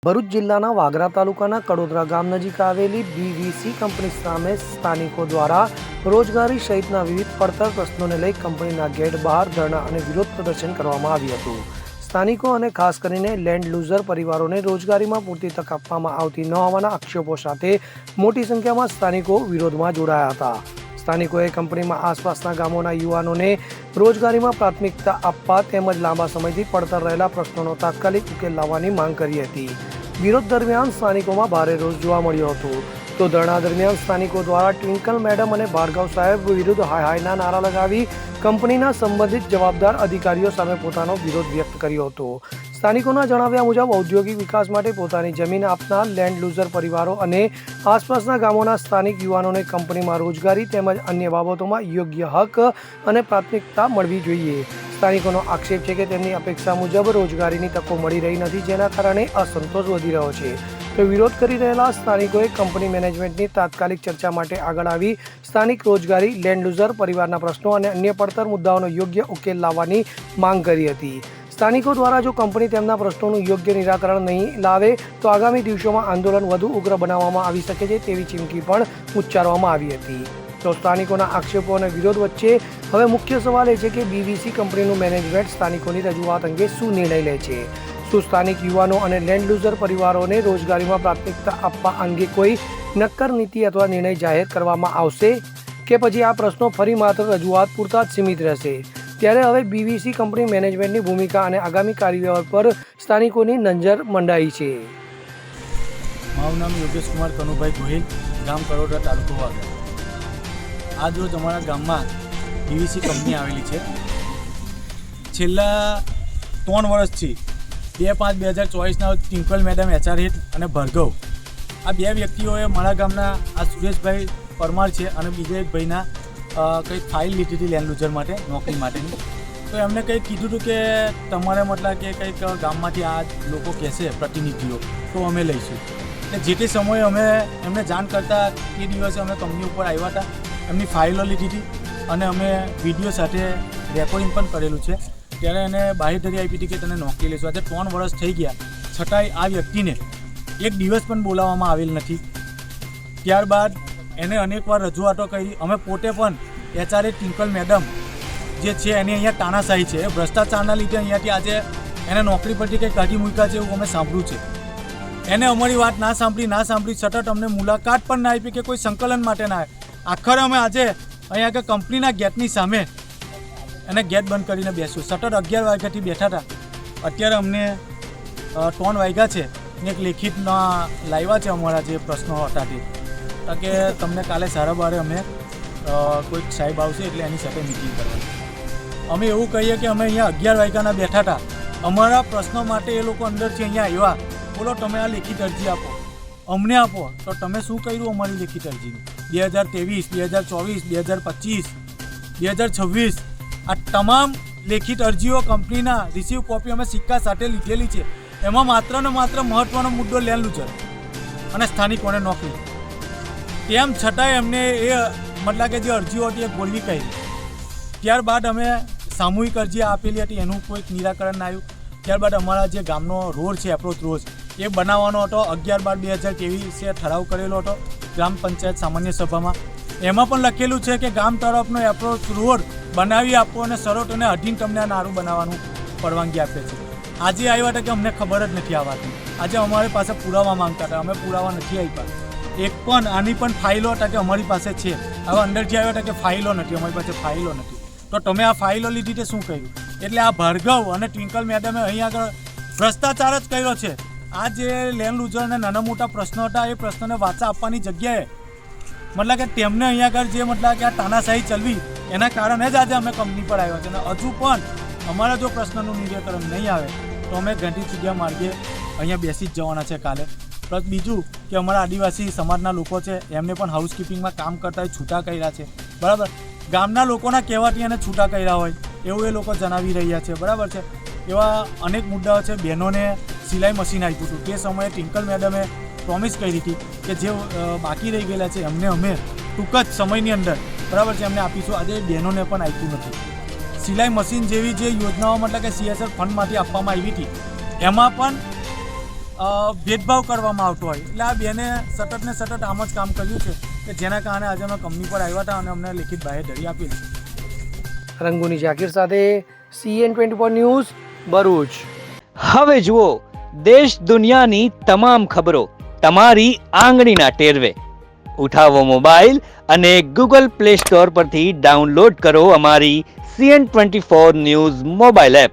ભરૂચ જિલ્લાના વાગરા તાલુકાના કડોદરા ગામ નજીક આવેલી બીવીસી કંપની સામે સ્થાનિકો દ્વારા રોજગારી સહિતના વિવિધ પડતર પ્રશ્નોને લઈ કંપનીના ગેટ બહાર ધરણા અને વિરોધ પ્રદર્શન કરવામાં આવ્યું હતું। સ્થાનિકો અને ખાસ કરીને લેન્ડ લૂઝર પરિવારોને રોજગારીમાં પૂરતી તક આપવામાં આવતી ન હોવાના આક્ષેપો સાથે મોટી સંખ્યામાં સ્થાનિકો વિરોધમાં જોડાયા હતા। સ્થાનિકોએ કંપનીમાં આસપાસના ગામોના યુવાનોને રોજગારીમાં પ્રાથમિકતા આપવા તેમજ લાંબા સમયથી પડતર રહેલા પ્રશ્નોનો તાત્કાલિક ઉકેલ લાવવાની માંગ કરી હતી। વિરોધ દરમિયાન સ્થાનિકોમાં ભારે રોષ જોવા મળ્યો હતો। તો ધરણા દરમિયાન સ્થાનિકો દ્વારા ટ્વિંકલ મેડમ અને ભાર્ગવ સાહેબ વિરુદ્ધ હાય હાયના નારા લગાવી કંપનીના સંબંધિત જવાબદાર અધિકારીઓ સામે પોતાનો વિરોધ વ્યક્ત કર્યો હતો। સ્થાનિકોના જણાવ્યા મુજબ ઔદ્યોગિક વિકાસ માટે પોતાની જમીન આપનાર લેન્ડ લૂઝર પરિવારો અને આસપાસના ગામોના સ્થાનિક યુવાનોને કંપનીમાં રોજગારી તેમજ અન્ય બાબતોમાં યોગ્ય હક અને પ્રાથમિકતા મળવી જોઈએ। સ્થાનિકોનો આક્ષેપ છે કે તેમની અપેક્ષા મુજબ રોજગારીની તકો મળી રહી નથી, જેના કારણે અસંતોષ વધી રહ્યો છે। તો વિરોધ કરી રહેલા સ્થાનિકોએ કંપની મેનેજમેન્ટની તાત્કાલિક ચર્ચા માટે આગળ આવી સ્થાનિક રોજગારી, લેન્ડ લૂઝર પરિવારના પ્રશ્નો અને અન્ય પડતર મુદ્દાઓનો યોગ્ય ઉકેલ લાવવાની માંગ કરી હતી। સ્થાનિકો દ્વારા જો કંપની તેમના પ્રશ્નોનું યોગ્ય નિરાકરણ નહીં લાવે તો આગામી દિવસોમાં આંદોલન વધુ ઉગ્ર બનાવવામાં આવી શકે છે તેવી ચીમકી પણ ઉચ્ચારવામાં આવી હતી। તો સ્થાનિકોના આક્ષેપો અને વિરોધ વચ્ચે હવે મુખ્ય સવાલ એ છે કે બીવીસી કંપનીનું મેનેજમેન્ટ સ્થાનિકોની રજૂઆત અંગે શું નિર્ણય લે છે। શું સ્થાનિક યુવાનો અને લેન્ડ લૂઝર પરિવારોને રોજગારીમાં પ્રાથમિકતા આપવા અંગે કોઈ નક્કર નીતિ અથવા નિર્ણય જાહેર કરવામાં આવશે કે પછી આ પ્રશ્નો ફરી માત્ર રજૂઆત પૂરતા જ સીમિત રહેશે? ત્યારે હવે બીવીસી કંપની મેનેજમેન્ટની ભૂમિકા અને આગામી કાર્યવાહી પર સ્થાનિકોની નજર મંડાઈ છે। મારું નામ યોગેશ કુમાર કનુભાઈ ગોહિલ, ગામ કડોદરા, તાલુકો વાગરા। આજ રોજ અમારા ગામમાં બીવીસી કંપની આવેલી છે। છેલ્લા 3 વર્ષથી 2/5/2024ના ટ્વિંકલ મેડમ HR હેડ અને ભાર્ગવ, આ બે વ્યક્તિઓએ મારા ગામના આ સુરેશભાઈ પરમાર છે અને બીજા એક ભાઈના કંઈક ફાઇલ લીધી હતી લેન્ડ લૂઝર માટે, નોકરી માટેની। તો એમને કંઈક કીધું હતું કે તમારે મતલબ કે કંઈક ગામમાંથી આ લોકો કહેશે પ્રતિનિધિઓ તો અમે લઈશું। એટલે જે તે સમયે અમે એમને જાણ કરતાં એ દિવસે અમે કંપની ઉપર આવ્યા હતા, એમની ફાઇલો લીધી હતી અને અમે વિડીયો સાથે રેકોર્ડિંગ પણ કરેલું છે। ત્યારે એને બાહેધરી આપી હતી કે તને નોકરી લઈશું। આજે 3 વર્ષ થઈ ગયા છતાંય આ વ્યક્તિને એક દિવસ પણ બોલાવવામાં આવેલ નથી। ત્યારબાદ એને અનેકવાર રજૂઆતો કરી। અમે પોતે પણ HR ટ્વિંકલ મેડમ જે છે એની અહીંયા તાનાશાહી છે, ભ્રષ્ટાચારના લીધે અહીંયાથી આજે એને નોકરી પરથી કંઈ કાઢી મૂક્યા છે એવું અમે સાંભળ્યું છે। એને અમારી વાત ના સાંભળી સતત અમને મુલાકાત પણ ના આપી કે કોઈ સંકલન માટે ના આવે। આખરે અમે આજે અહીંયા કે કંપનીના ગેટની સામે એને ગેટ બંધ કરીને બેસ્યું। સતત 11 વાગ્યાથી બેઠા હતા। અત્યારે અમને 3 વાગ્યા છે ને એક લેખિતના લાવ્યા છે અમારા જે પ્રશ્નો હતા તે, કે તમને કાલે 12:30 અમે કોઈક સાહેબ આવશે એટલે એની સાથે મિટિંગ કરવાની। અમે એવું કહીએ કે અમે અહીંયા 11 વાગ્યાના બેઠા હતા, અમારા પ્રશ્નો માટે એ લોકો અંદરથી અહીંયા આવ્યા। બોલો તમે આ લેખિત અરજી આપો, અમને આપો। તો તમે શું કર્યું અમારી લેખિત અરજીનું? 2023, 2024, 2025, 2026 આ તમામ લેખિત અરજીઓ કંપનીના રિસીવ કોપી અમે સિક્કા સાથે લીધેલી છે। એમાં માત્ર ને માત્ર મહત્ત્વનો મુદ્દો લેન્ડ લૂઝર અને સ્થાનિકોને નોકરી। તેમ છતાંય એમને એ મતલબ કે જે અરજીઓ હતી એ ગોળવી કરી। ત્યારબાદ અમે સામૂહિક અરજી આપેલી હતી, એનું કોઈક નિરાકરણ ના આવ્યું। ત્યારબાદ અમારા જે ગામનો રોડ છે, એપ્રોચ રોડ, એ બનાવવાનો હતો। 11/12/2023 ઠરાવ કરેલો હતો ગ્રામ પંચાયત સામાન્ય સભામાં। એમાં પણ લખેલું છે કે ગામ તરફનો એપ્રોચ રોડ બનાવી આપો અને શરતોને અધીન તમને આ નારું બનાવવાનું પરવાનગી આપે છે। આજે આવ્યા હતા કે અમને ખબર જ નથી આ વાતની। આજે અમારી પાસે પુરાવા માંગતા હતા, અમે પુરાવા નથી આપ્યા। એક પણ આની પણ ફાઇલો હતા કે અમારી પાસે છે, હવે અંદરથી આવ્યા હતા કે ફાઇલો નથી, અમારી પાસે ફાઇલો નથી। તો તમે આ ફાઇલો લીધી તે શું કર્યું? એટલે આ ભાર્ગવ અને ટ્વિંકલ મેડમે અહીંયા આગળ ભ્રષ્ટાચાર જ કર્યો છે। આ જે લેન્ડ લૂઝરને નાના મોટા પ્રશ્નો હતા એ પ્રશ્નોને વાચા આપવાની જગ્યાએ મતલબ કે તેમને અહીંયા આગળ જે મતલબ કે આ તાનાશાહી ચલવી એના કારણે જ આજે અમે કંપની પર આવ્યા છે। અને હજુ પણ અમારા જો પ્રશ્નનું નિરાકરણ નહીં આવે તો અમે ગાંધી જગ્યા માર્ગે અહીંયા બેસી જ જવાના છે કાલે। પ્લસ બીજું કે અમારા આદિવાસી સમાજના લોકો છે એમને પણ હાઉસકીપિંગમાં કામ કરતા છૂટા કર્યા છે, બરાબર। ગામના લોકોના કહેવાથી એને છૂટા કર્યા હોય એવું એ લોકો જણાવી રહ્યા છે, બરાબર છે। એવા અનેક મુદ્દાઓ છે। બહેનોને સિલાઈ મશીન આપ્યું હતું, તે સમયે ટ્વિંકલ મેડમે પ્રોમિસ કરી હતી કે જે બાકી રહી ગયેલા છે એમને અમે ટૂંક જ સમયની અંદર, બરાબર છે, એમને આપીશું। આજે બહેનોને પણ આપ્યું નથી। સિલાઈ મશીન જેવી જે યોજનાઓ મતલબ કે CSR ફંડમાંથી આપવામાં આવી હતી એમાં પણ ભેદભાવ કરવામાં આવતો હોય. એટલે આ બેને સતત ને સતત આમ જ કામ કર્યું છે કે જેના કારણે આજે અમે કંપની પર આવ્યા હતા અને અમને લેખિત બાહેધરી આપેલી છે. રંગુની જાકીર સાથે CN24 ન્યૂઝ ભરૂચ. હવે જુઓ દેશ દુનિયાની તમામ ખબરો તમારી આંગળીના ટેરવે. ઉઠાવો મોબાઈલ અને ગૂગલ પ્લે સ્ટોર પરથી ડાઉનલોડ કરો અમારી CN24 ન્યૂઝ મોબાઈલ એપ.